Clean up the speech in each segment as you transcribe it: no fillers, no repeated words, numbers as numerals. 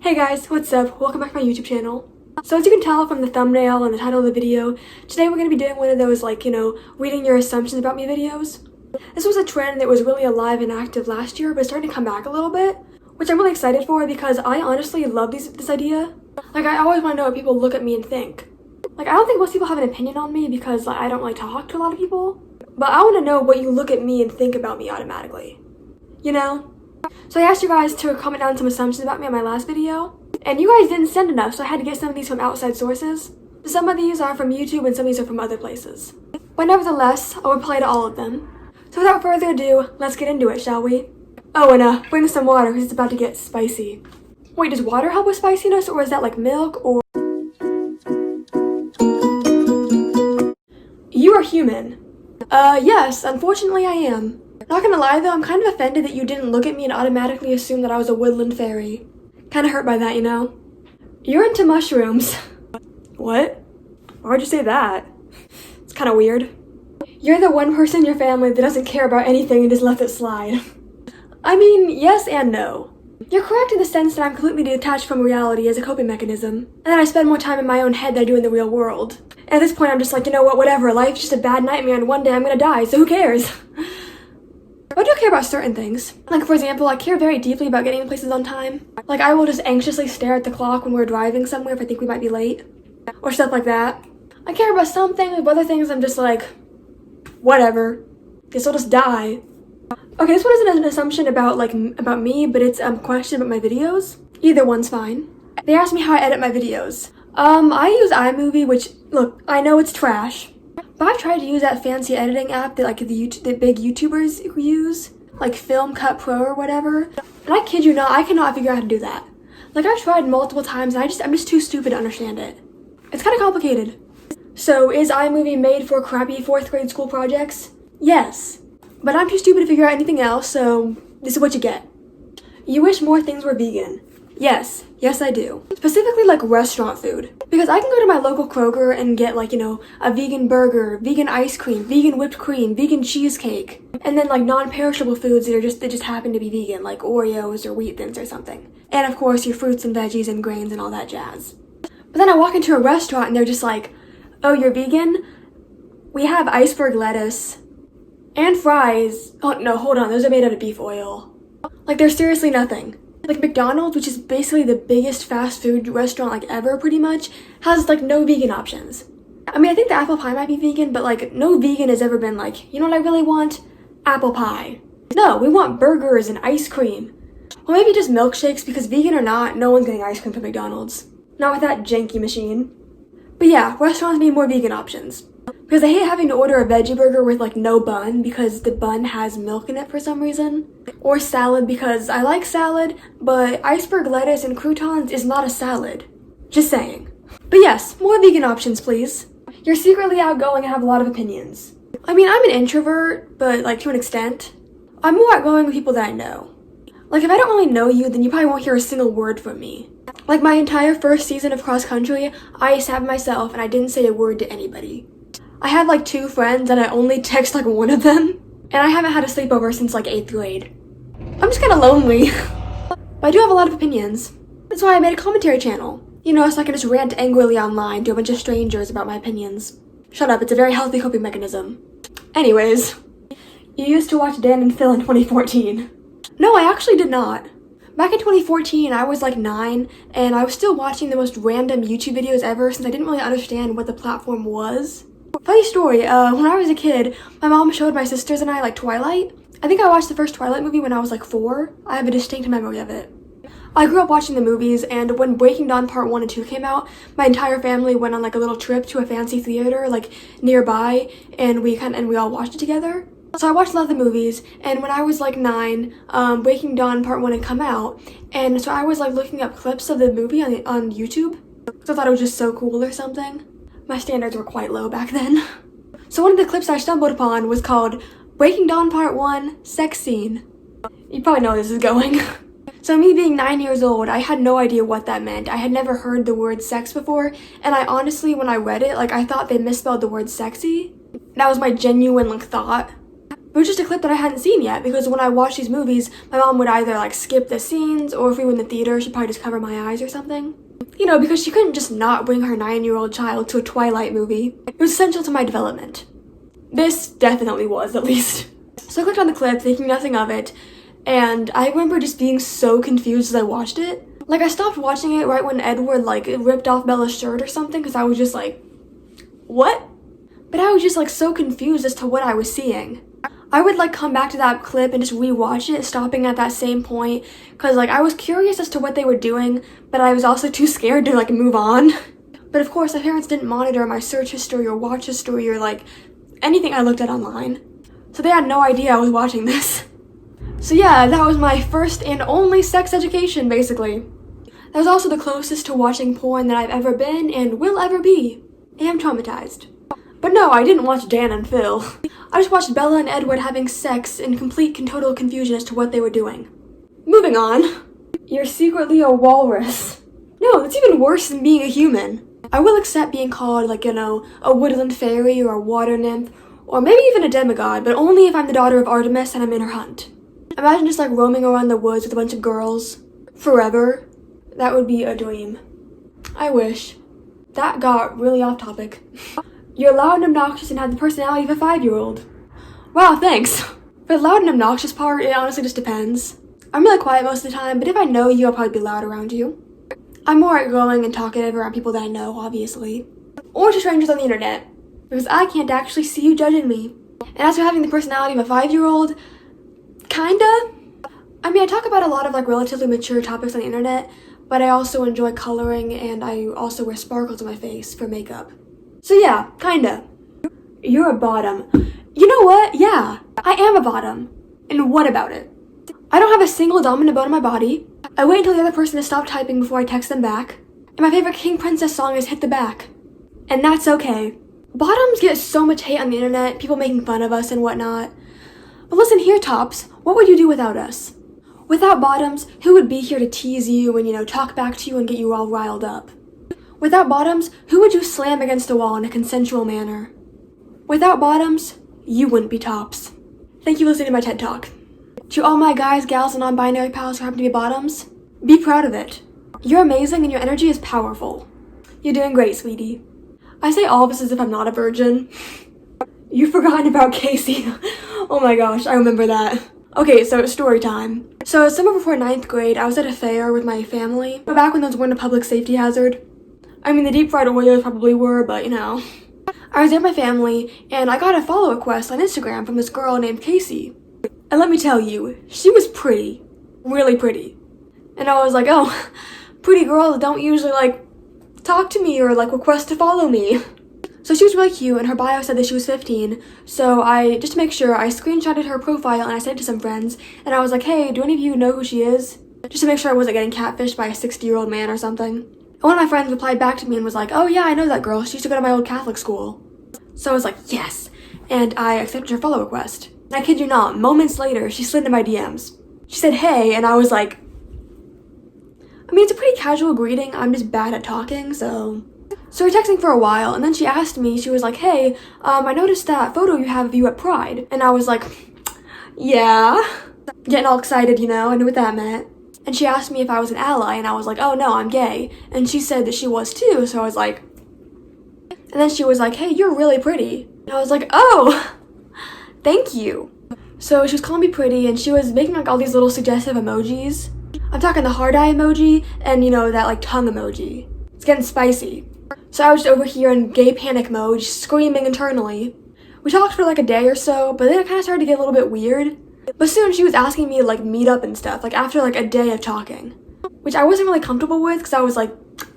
Hey guys, what's up? Welcome back to my YouTube channel. So as you can tell from the thumbnail and the title of the video, today we're going to be doing one of those reading your assumptions about me videos. This was a trend that was really alive and active last year, but it's starting to come back a little bit, which I'm really excited for because I honestly love this idea. I always want to know what people look at me and think. I don't think most people have an opinion on me because I don't really talk to a lot of people, but I want to know what you look at me and think about me automatically. You know? So I asked you guys to comment down some assumptions about me on my last video, and you guys didn't send enough, so I had to get some of these from outside sources. Some of these are from YouTube and some of these are from other places. But nevertheless, I'll reply to all of them. So without further ado, let's get into it, shall we? Oh, and bring some water because it's about to get spicy. Wait, does water help with spiciness, or is that like milk, or... You are human. Yes, unfortunately I am. Not gonna lie though, I'm kind of offended that you didn't look at me and automatically assume that I was a woodland fairy. Kinda hurt by that, you know? You're into mushrooms. What? Why would you say that? It's kinda weird. You're the one person in your family that doesn't care about anything and just left it slide. I mean, yes and no. You're correct in the sense that I'm completely detached from reality as a coping mechanism, and that I spend more time in my own head than I do in the real world. And at this point I'm just like, you know what, whatever, life's just a bad nightmare and one day I'm gonna die, so who cares? I do care about certain things. For example, I care very deeply about getting to places on time. I will just anxiously stare at the clock when we're driving somewhere if I think we might be late. Or stuff like that. I care about some things, but other things I'm just like, whatever. Guess I'll just die. Okay, this one isn't an assumption about me, but it's a question about my videos. Either one's fine. They asked me how I edit my videos. I use iMovie, which, look, I know it's trash. But I've tried to use that fancy editing app that the big YouTubers use, like Film Cut Pro or whatever. And I kid you not, I cannot figure out how to do that. I've tried multiple times and I'm just too stupid to understand it. It's kind of complicated. So is iMovie made for crappy 4th grade school projects? Yes. But I'm too stupid to figure out anything else, so this is what you get. You wish more things were vegan. Yes I do. Specifically restaurant food. Because I can go to my local Kroger and get a vegan burger, vegan ice cream, vegan whipped cream, vegan cheesecake. And then non-perishable foods that just happen to be vegan, like Oreos or Wheat Thins or something. And of course your fruits and veggies and grains and all that jazz. But then I walk into a restaurant and they're just like, oh, you're vegan? We have iceberg lettuce. And fries. Oh no, hold on, those are made out of beef oil. There's seriously nothing. McDonald's, which is basically the biggest fast food restaurant ever pretty much, has no vegan options. I mean, I think the apple pie might be vegan, but no vegan has ever been you know what I really want? Apple pie. No, we want burgers and ice cream. Well, maybe just milkshakes, because vegan or not, no one's getting ice cream from McDonald's. Not with that janky machine. But yeah, restaurants need more vegan options. Because I hate having to order a veggie burger with no bun because the bun has milk in it for some reason. Or salad because I like salad, but iceberg lettuce and croutons is not a salad. Just saying. But yes, more vegan options please. You're secretly outgoing and have a lot of opinions. I mean, I'm an introvert, but to an extent. I'm more outgoing with people that I know. If I don't really know you, then you probably won't hear a single word from me. My entire first season of cross country, I sat myself and I didn't say a word to anybody. I have 2 friends and I only text one of them. And I haven't had a sleepover since 8th grade. I'm just kinda lonely. But I do have a lot of opinions. That's why I made a commentary channel. So I can just rant angrily online to a bunch of strangers about my opinions. Shut up, it's a very healthy coping mechanism. Anyways. You used to watch Dan and Phil in 2014. No, I actually did not. Back in 2014, I was 9, and I was still watching the most random YouTube videos ever since I didn't really understand what the platform was. Funny story, when I was a kid, my mom showed my sisters and I Twilight. I think I watched the first Twilight movie when I was 4. I have a distinct memory of it. I grew up watching the movies, and when Breaking Dawn Part 1 and 2 came out, my entire family went on a little trip to a fancy theater nearby, and we all watched it together. So I watched a lot of the movies, and when I was 9, Breaking Dawn Part 1 had come out, and so I was looking up clips of the movie on YouTube, because I thought it was just so cool or something. My standards were quite low back then. So one of the clips I stumbled upon was called Breaking Dawn Part 1 Sex Scene. You probably know where this is going. So me being 9 years old, I had no idea what that meant. I had never heard the word sex before, and I honestly, when I read it, I thought they misspelled the word sexy. That was my genuine thought. But it was just a clip that I hadn't seen yet, because when I watched these movies, my mom would either like skip the scenes, or if we were in the theater, she'd probably just cover my eyes or something. You know, because she couldn't just not bring her 9-year-old child to a Twilight movie. It was essential to my development. This definitely was, at least. So I clicked on the clip, thinking nothing of it, and I remember just being so confused as I watched it. Like, I stopped watching it right when Edward, like, ripped off Bella's shirt or something, because I was just like, what? But I was just, like, so confused as to what I was seeing. I would, like, come back to that clip and just rewatch it, stopping at that same point, because, like, I was curious as to what they were doing, but I was also too scared to, like, move on. But, of course, my parents didn't monitor my search history or watch history or, like, anything I looked at online. So they had no idea I was watching this. So yeah, that was my first and only sex education, basically. That was also the closest to watching porn that I've ever been and will ever be. I am traumatized. But no, I didn't watch Dan and Phil. I just watched Bella and Edward having sex in complete and total confusion as to what they were doing. Moving on. You're secretly a walrus. No, that's even worse than being a human. I will accept being called, like, you know, a woodland fairy or a water nymph, or maybe even a demigod, but only if I'm the daughter of Artemis and I'm in her hunt. Imagine just, like, roaming around the woods with a bunch of girls. Forever. That would be a dream. I wish. That got really off topic. You're loud and obnoxious and have the personality of a 5-year-old. Wow, thanks. For the loud and obnoxious part, it honestly just depends. I'm really quiet most of the time, but if I know you, I'll probably be loud around you. I'm more outgoing and talkative around people that I know, obviously. Or to strangers on the internet, because I can't actually see you judging me. And as for having the personality of a 5-year-old, kinda. I mean, I talk about a lot of, like, relatively mature topics on the internet, but I also enjoy coloring, and I also wear sparkles on my face for makeup. So yeah, kinda. You're a bottom. You know what? Yeah, I am a bottom. And what about it? I don't have a single dominant bone in my body. I wait until the other person to stop typing before I text them back. And my favorite King Princess song is Hit the Back. And that's okay. Bottoms get so much hate on the internet, people making fun of us and whatnot. But listen here, tops, what would you do without us? Without bottoms, who would be here to tease you and, you know, talk back to you and get you all riled up? Without bottoms, who would you slam against a wall in a consensual manner? Without bottoms, you wouldn't be tops. Thank you for listening to my TED Talk. To all my guys, gals, and non-binary pals who happen to be bottoms, be proud of it. You're amazing and your energy is powerful. You're doing great, sweetie. I say all of this as if I'm not a virgin. You've forgotten about Casey. Oh my gosh, I remember that. Okay, so story time. So summer before 9th grade, I was at a fair with my family. Back when those weren't a public safety hazard. I mean, the deep fried Oreos probably were, but you know. I was there with my family, and I got a follow request on Instagram from this girl named Casey. And let me tell you, she was pretty. Really pretty. And I was like, oh, pretty girls don't usually, like, talk to me or, like, request to follow me. So she was really cute, and her bio said that she was 15, so just to make sure, I screenshotted her profile and I sent it to some friends, and I was like, hey, do any of you know who she is? Just to make sure I wasn't getting catfished by a 60-year-old man or something. And one of my friends replied back to me and was like, oh yeah, I know that girl, she used to go to my old Catholic school. So I was like, yes, and I accepted her follow request. And I kid you not, moments later, she slid into my DMs. She said, hey, and I was like, I mean, it's a pretty casual greeting, I'm just bad at talking, so we were texting for a while, and then she asked me, she was like, hey, I noticed that photo you have of you at Pride. And I was like, yeah. Getting all excited, you know, I knew what that meant. And she asked me if I was an ally, and I was like, oh no, I'm gay. And she said that she was too, so I was like, and then she was like, hey, you're really pretty. And I was like, oh, thank you. So she was calling me pretty, and she was making like all these little suggestive emojis. I'm talking the hard eye emoji, and you know, that like tongue emoji. It's getting spicy. So I was just over here in gay panic mode, just screaming internally. We talked for like a day or so, but then it kind of started to get a little bit weird. But soon she was asking me to like meet up and stuff, like after like a day of talking. Which I wasn't really comfortable with, because I was like,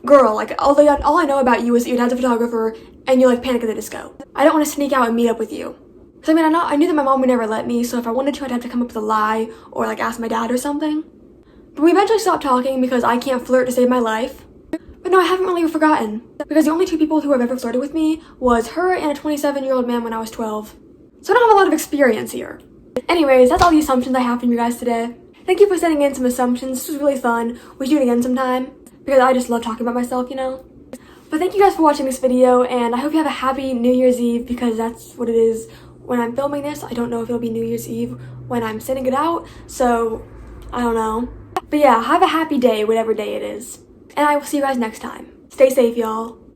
girl, like all I know about you is that your dad's a photographer, and you like Panic at the Disco. I don't want to sneak out and meet up with you. Because I mean, I knew that my mom would never let me, so if I wanted to, I'd have to come up with a lie, or like ask my dad or something. But we eventually stopped talking because I can't flirt to save my life. But no, I haven't really forgotten, because the only two people who have ever flirted with me was her and a 27-year-old man when I was 12. So I don't have a lot of experience here. Anyways, that's all the assumptions I have from you guys today. Thank you for sending in some assumptions. This was really fun. We should do it again sometime, because I just love talking about myself, you know? But thank you guys for watching this video, and I hope you have a happy New Year's Eve, because that's what it is when I'm filming this. I don't know if it'll be New Year's Eve when I'm sending it out, so I don't know. But yeah, have a happy day, whatever day it is. And I will see you guys next time. Stay safe, y'all.